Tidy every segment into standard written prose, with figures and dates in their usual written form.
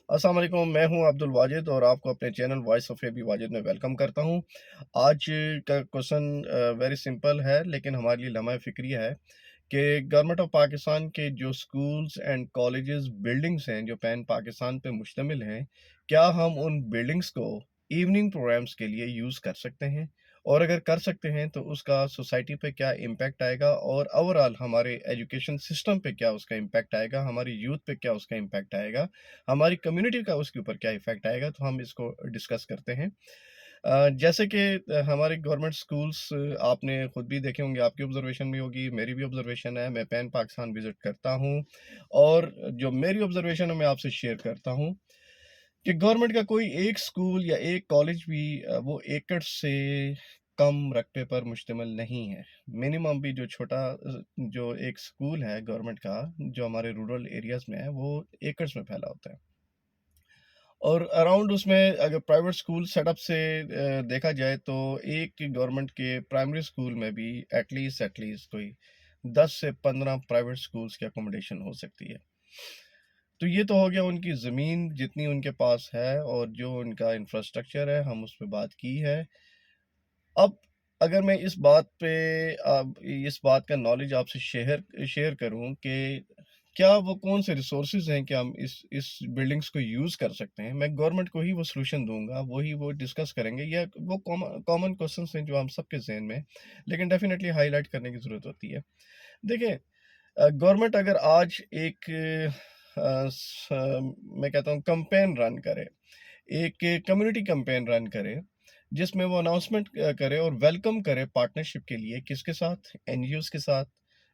अस्सलाम वालेकुम, मैं हूं अब्दुल वाजिद और आपको अपने channel voice of AB Wajid में वेलकम करता हूं। आज का क्वेश्चन वेरी सिंपल है लेकिन हमारे लिए लम्हा फ़िक्रिया है कि गवर्नमेंट ऑफ पाकिस्तान के जो स्कूल्स एंड कॉलेजेस बिल्डिंग्स हैं जो पैन पाकिस्तान पे मुश्तमिल हैं, क्या हम उन बिल्डिंग्स को इवनिंग प्रोग्राम्स के लिए यूज़ कर सकते हैं? और अगर कर सकते हैं तो उसका सोसाइटी पे क्या इम्पैक्ट आएगा और ओवरऑल हमारे एजुकेशन सिस्टम पे क्या उसका इम्पैक्ट आएगा, हमारी यूथ पे क्या उसका इम्पैक्ट आएगा, हमारी कम्युनिटी का उसके ऊपर क्या इफ़ेक्ट आएगा, तो हम इसको डिस्कस करते हैं। जैसे कि हमारे गवर्नमेंट स्कूल्स आपने खुद भी देखे होंगे, आपकी ऑब्ज़र्वेशन भी होगी, मेरी भी ऑब्ज़र्वेशन है, मैं पैन पाकिस्तान विज़िट करता हूँ और जो मेरी ऑब्ज़र्वेशन है मैं आपसे शेयर करता हूँ कि गवर्नमेंट का कोई एक स्कूल या एक कॉलेज भी वो एकड़ से कम रकबे पर मुश्तमिल नहीं है। मिनिमम भी जो छोटा जो एक स्कूल है गवर्नमेंट का, जो हमारे रूरल एरियाज़ में है, वो एकड़्स में फैला होता है। और अराउंड उसमें अगर प्राइवेट स्कूल सेटअप से देखा जाए तो एक गवर्नमेंट के प्राइमरी स्कूल में भी एटलीस्ट कोई 10 से 15 प्राइवेट स्कूल्स की अकोमोडेशन हो सकती है। तो ये तो हो गया उनकी ज़मीन जितनी उनके पास है और जो उनका इंफ्रास्ट्रक्चर है, हम उस पे बात की है। अब अगर मैं इस बात पे अब इस बात का नॉलेज आपसे शेयर शेयर करूँ कि क्या वो कौन से रिसोर्सेज़ हैं कि हम इस बिल्डिंग्स को यूज़ कर सकते हैं, मैं गवर्नमेंट को ही वो सॉल्यूशन दूँगा, वही वो डिस्कस करेंगे या वो कॉमन क्वेश्चन्स हैं जो हम सबके ज़हन में हैं, लेकिन डेफ़िनेटली हाइलाइट करने की ज़रूरत होती है। देखिए गवर्नमेंट अगर आज एक मैं कहता हूँ कैंपेन रन करे, एक कम्युनिटी कैंपेन रन करे, जिसमें वो अनाउंसमेंट करे और वेलकम करे पार्टनरशिप के लिए किसके साथ? एनजीओज़ के साथ,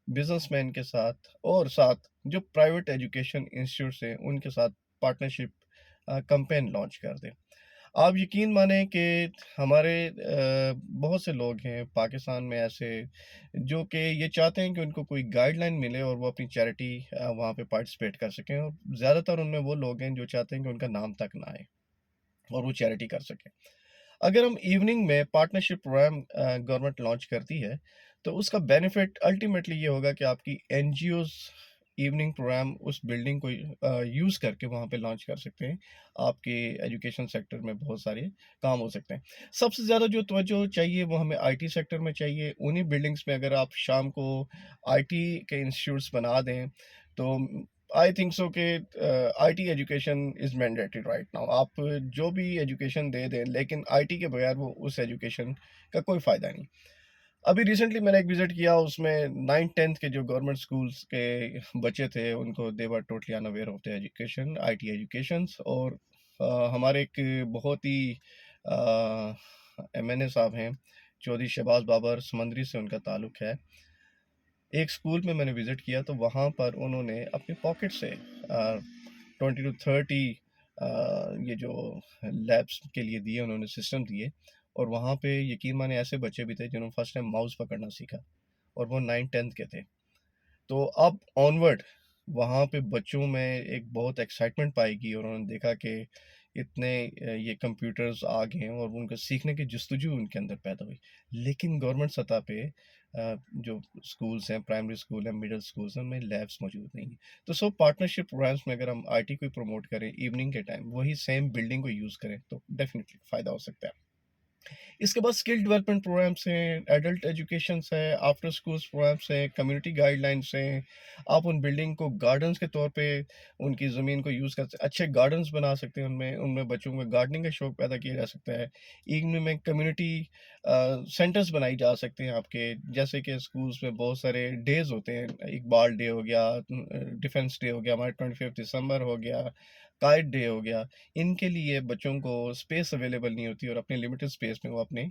बिज़नेसमैन के साथ और साथ जो प्राइवेट एजुकेशन इंस्टीट्यूट्स हैं, उनके साथ पार्टनरशिप कैंपेन लॉन्च कर दें। आप यकीन मानें कि हमारे बहुत से लोग हैं पाकिस्तान में ऐसे जो कि ये चाहते हैं कि उनको कोई गाइडलाइन मिले और वो अपनी चैरिटी वहाँ पे पार्टिसिपेट कर सकें और ज़्यादातर उनमें वो लोग हैं जो चाहते हैं कि उनका नाम तक ना आए और वो चैरिटी कर सकें। अगर हम इवनिंग में पार्टनरशिप प्रोग्राम गवर्नमेंट लॉन्च करती है, तो उसका बेनिफिट अल्टीमेटली ये होगा कि आपकी एनजीओज़ इवनिंग प्रोग्राम उस बिल्डिंग को यूज़ करके वहाँ पे लॉन्च कर सकते हैं। आपके एजुकेशन सेक्टर में बहुत सारे काम हो सकते हैं। सबसे ज़्यादा जो तवज्जो चाहिए वो हमें आईटी सेक्टर में चाहिए। उन्हीं बिल्डिंग्स में अगर आप शाम को आईटी के इंस्टीट्यूट्स बना दें, तो आई थिंक सो कि IT education is mandatory right now. आप जो भी एजुकेशन दे दें, लेकिन आईटी के बगैर वो उस एजुकेशन का कोई फ़ायदा नहीं। अभी रिसेंटली मैंने एक विज़िट किया, उसमें 9th-10th के जो गवर्नमेंट स्कूल्स के बच्चे थे, उनको they were totally unaware of the education, IT educations और हमारे एक बहुत ही एमएनए साहब हैं, चौधरी शहबाज बाबर समंदरी से उनका ताल्लुक है। एक स्कूल में मैंने विज़िट किया तो वहाँ पर उन्होंने अपनी पॉकेट से 20 टू 30 ये जो लैब्स के लिए दिए, उन्होंने सिस्टम दिए और वहाँ पे यकीन माने ऐसे बच्चे भी थे जिन्होंने फर्स्ट टाइम माउस पकड़ना सीखा और वो 9th-10th के थे। तो अब ऑनवर्ड वहाँ पे बच्चों में एक बहुत एक्साइटमेंट पाएगी और उन्होंने देखा कि इतने ये कंप्यूटर्स आ गए हैं और उनको सीखने की जुस्तजू उनके अंदर पैदा हुई। लेकिन गवर्नमेंट सतह पे जो स्कूल्स हैं, प्राइमरी स्कूल हैं, मिडल स्कूल्स हैं, उनमें लैब्स मौजूद नहीं हैं। तो सो पार्टनरशिप प्रोग्राम्स में अगर हम आईटी को प्रमोट करें इवनिंग के टाइम, वही सेम बिल्डिंग को यूज़ करें, तो डेफ़िनिटली फ़ायदा हो सकता है। इसके बाद स्किल डेवलपमेंट प्रोग्राम्स हैं, एडल्ट एजुकेशंस है, आफ्टर स्कूल्स प्रोग्राम्स हैं, कम्युनिटी गाइडलाइंस हैं। आप उन बिल्डिंग को गार्डन्स के तौर पे उनकी ज़मीन को यूज़ कर अच्छे गार्डन्स बना सकते हैं उनमें, उनमें बच्चों में गार्डनिंग का शौक पैदा किया जा सकता है। इग्नू में कम्युनिटी सेंटर्स बनाई जा सकते हैं आपके, जैसे कि स्कूल्स में बहुत सारे डेज़ होते हैं, इकबाल डे हो गया, डिफेंस डे हो गया, हमारा 25 दिसंबर हो गया, काइट डे हो गया। इनके लिए बच्चों को स्पेस अवेलेबल नहीं होती और अपने लिमिटेड स्पेस में वो अपने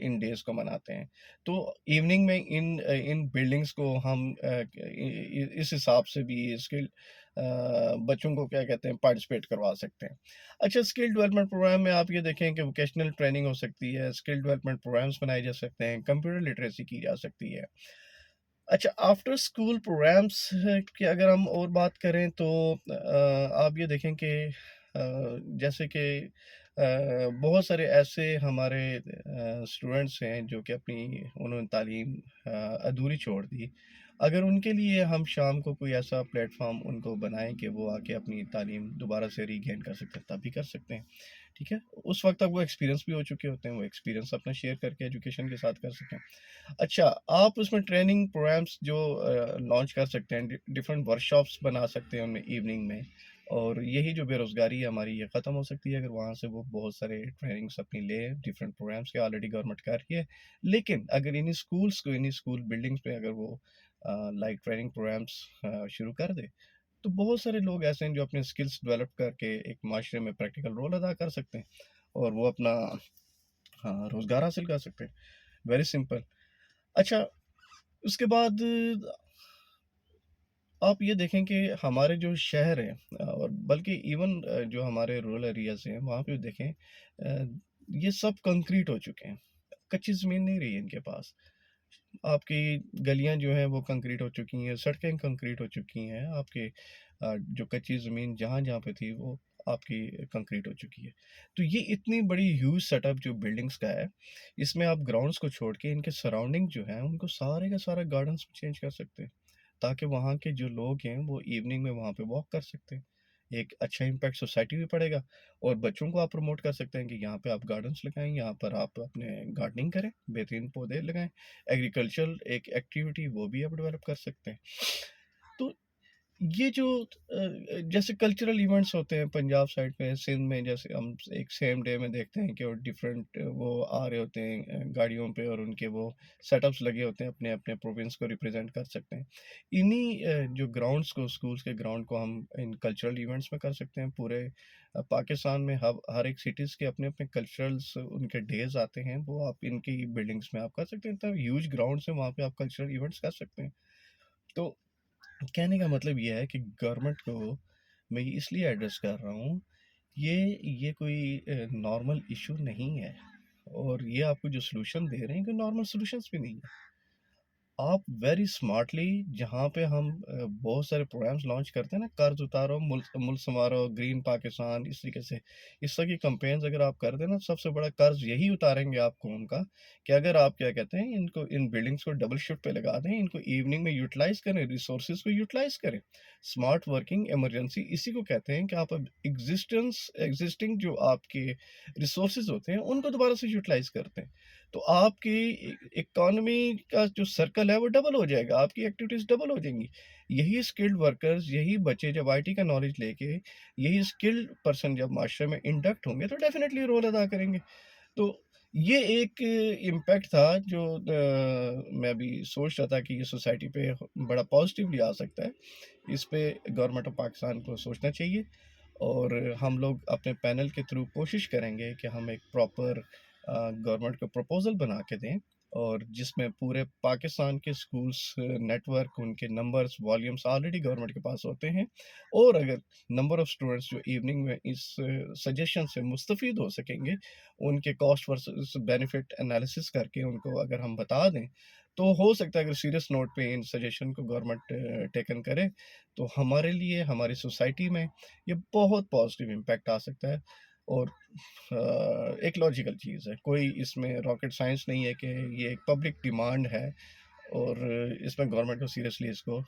इन डेज़ को मनाते हैं। तो इवनिंग में इन बिल्डिंग्स को हम इस हिसाब से भी स्किल बच्चों को क्या कहते हैं पार्टिसिपेट करवा सकते हैं। अच्छा, स्किल डेवलपमेंट प्रोग्राम में आप ये देखें कि वोकेशनल ट्रेनिंग हो सकती है, स्किल डेवलपमेंट प्रोग्राम्स बनाए जा सकते हैं, कंप्यूटर लिटरेसी की जा सकती है। अच्छा, आफ्टर स्कूल प्रोग्राम्स की अगर हम और बात करें तो आप ये देखें कि जैसे कि बहुत सारे ऐसे हमारे स्टूडेंट्स हैं जो कि अपनी उन्होंने तालीम अधूरी छोड़ दी। अगर उनके लिए हम शाम को कोई ऐसा प्लेटफ़ॉर्म उनको बनाएँ कि वो आके अपनी तालीम दोबारा से रीगेन कर सकते हैं, तब भी कर सकते हैं, ठीक है? उस वक़्त तक वो एक्सपीरियंस भी हो चुके होते हैं, वो एक्सपीरियंस अपना शेयर करके एजुकेशन के साथ कर सकें। अच्छा, आप उसमें ट्रेनिंग प्रोग्राम्स जो लॉन्च कर सकते हैं, डिफरेंट वर्कशॉप्स बना सकते हैं उनमें इवनिंग में, और यही जो बेरोज़गारी है हमारी, ये ख़त्म हो सकती है अगर वहाँ से वो बहुत सारे ट्रेनिंग्स अपनी लें डिफरेंट प्रोग्राम्स के, ऑलरेडी गवर्नमेंट कर रही है। लेकिन अगर इन्हीं स्कूल्स को, इन्हीं स्कूल बिल्डिंग्स में अगर वो लाइक ट्रेनिंग प्रोग्राम्स शुरू कर दें, तो बहुत सारे लोग ऐसे हैं जो अपने स्किल्स डेवलप करके एक माशरे में प्रैक्टिकल रोल अदा कर सकते हैं, और वो अपना हाँ, रोज़गार हासिल कर सकते हैं। Very simple. अच्छा, उसके बाद आप ये देखें कि हमारे जो शहर हैं, और बल्कि इवन जो हमारे रूरल एरियाज़ हैं, वहाँ पे देखें ये सब कंक्रीट हो चुके हैं। कच्ची ज़मीन नहीं रही है इनके पास। आपकी गलियाँ जो हैं वो कंक्रीट हो चुकी हैं, सड़कें कंक्रीट हो चुकी हैं, आपके जो कच्ची ज़मीन जहाँ-जहाँ पे थी वो आपकी कंक्रीट हो चुकी है। तो ये इतनी बड़ी ह्यूज सेटअप जो बिल्डिंग्स का है, इसमें आप ग्राउंड्स को छोड़ के इनके सराउंडिंग जो है उनको सारे का सारा गार्डन्स में चेंज कर सकते हैं। ताकि वहाँ के जो लोग हैं वो इवनिंग में वहाँ पे वॉक कर सकते हैं। एक अच्छा इम्पैक्ट सोसाइटी पे पड़ेगा, और बच्चों को आप प्रमोट कर सकते हैं कि यहाँ पे आप गार्डन्स लगाएँ, यहाँ पर आप अपने गार्डनिंग करें, बेहतरीन पौधे लगाएँ। एग्रीकल्चरल एक एक्टिविटी वो भी आप डेवलप कर सकते हैं। तो ये जो जैसे कल्चरल इवेंट्स होते हैं पंजाब साइड में, सिंध में, जैसे हम एक सेम डे में देखते हैं कि वो डिफरेंट वो आ रहे होते हैं गाड़ियों पे, और उनके वो सेटअप्स लगे होते हैं, अपने अपने प्रोविंस को रिप्रेजेंट कर सकते हैं। इन्हीं जो ग्राउंड्स को, स्कूल्स के ग्राउंड को हम इन कल्चरल इवेंट्स में कर सकते हैं। पूरे पाकिस्तान में हर एक सिटीज़ के अपने अपने कल्चरल्स उनके डेज आते हैं, वो आप इनकी बिल्डिंग्स में आप कर सकते हैं। तब ह्यूज ग्राउंड है, वहाँ पे आप कल्चरल इवेंट्स कर सकते हैं। तो कहने का मतलब ये है कि गवर्नमेंट को मैं ये इसलिए एड्रेस कर रहा हूँ, ये कोई नॉर्मल इश्यू नहीं है, और ये आपको जो सॉल्यूशन दे रहे हैं, कोई नॉर्मल सॉल्यूशंस भी नहीं है। आप वेरी स्मार्टली, जहाँ पे हम बहुत सारे प्रोग्राम्स लॉन्च करते हैं ना, कर्ज उतारो, मुल्क मुल्क संवारो, ग्रीन पाकिस्तान, इस तरीके से इस तरह की कैंपेन्स अगर आप कर दें ना, सबसे बड़ा कर्ज यही उतारेंगे आपको उनका, कि अगर आप क्या कहते हैं, इनको, इन बिल्डिंग्स को डबल शिफ्ट पे लगा दें, इनको इवनिंग में यूटिलाइज करें, रिसोर्सेज को यूटिलाइज करें। स्मार्ट वर्किंग इमरजेंसी इसी को कहते हैं, कि आप अब एग्जिस्टिंग जो आपके रिसोर्सेज होते हैं उनको दोबारा से यूटिलाइज करते हैं। तो आपकी इकोनॉमी का जो सर्कल है वो डबल हो जाएगा, आपकी एक्टिविटीज़ डबल हो जाएँगी। यही स्किल्ड वर्कर्स, यही बच्चे जब आईटी का नॉलेज लेके, यही स्किल्ड पर्सन जब माशरे में इंडक्ट होंगे, तो डेफ़िनेटली रोल अदा करेंगे। तो ये एक इम्पैक्ट था जो मैं अभी सोच रहा था कि ये सोसाइटी पे बड़ा पॉज़िटिवली आ सकता है। इस पे गवर्नमेंट ऑफ पाकिस्तान को सोचना चाहिए, और हम लोग अपने पैनल के थ्रू कोशिश करेंगे कि हम एक प्रॉपर गवर्नमेंट को प्रपोज़ल बना के दें, और जिसमें पूरे पाकिस्तान के स्कूल्स नेटवर्क, उनके नंबर्स, वॉल्यूम्स ऑलरेडी गवर्नमेंट के पास होते हैं, और अगर नंबर ऑफ़ स्टूडेंट्स जो इवनिंग में इस सजेशन से मुस्तफ़ीद हो सकेंगे, उनके कॉस्ट वर्सेस बेनिफिट एनालिसिस करके उनको अगर हम बता दें, तो हो सकता है अगर सीरियस नोट पे इन सजेशन को गवर्नमेंट टेकन करे, तो हमारे लिए, हमारी सोसाइटी में ये बहुत पॉजिटिव इम्पैक्ट आ सकता है। और एक लॉजिकल चीज़ है, कोई इसमें रॉकेट साइंस नहीं है, कि ये एक पब्लिक डिमांड है, और इसमें गवर्नमेंट को सीरियसली इसको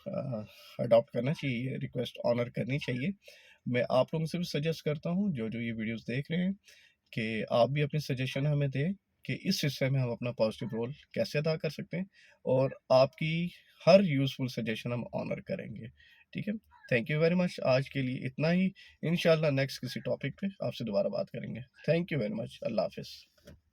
अडॉप्ट करना चाहिए, रिक्वेस्ट ऑनर करनी चाहिए। मैं आप लोगों से भी सजेस्ट करता हूँ, जो ये वीडियोस देख रहे हैं, कि आप भी अपनी सजेशन हमें दें, कि इस हिस्से में हम अपना पॉजिटिव रोल कैसे अदा कर सकते हैं, और आपकी हर यूज़फुल सजेशन हम ऑनर करेंगे। ठीक है? Thank you very much. आज के लिए इतना ही। इंशाल्लाह नेक्स्ट किसी टॉपिक पे आपसे दोबारा बात करेंगे। Thank you very much. अल्लाह हाफ़िज़।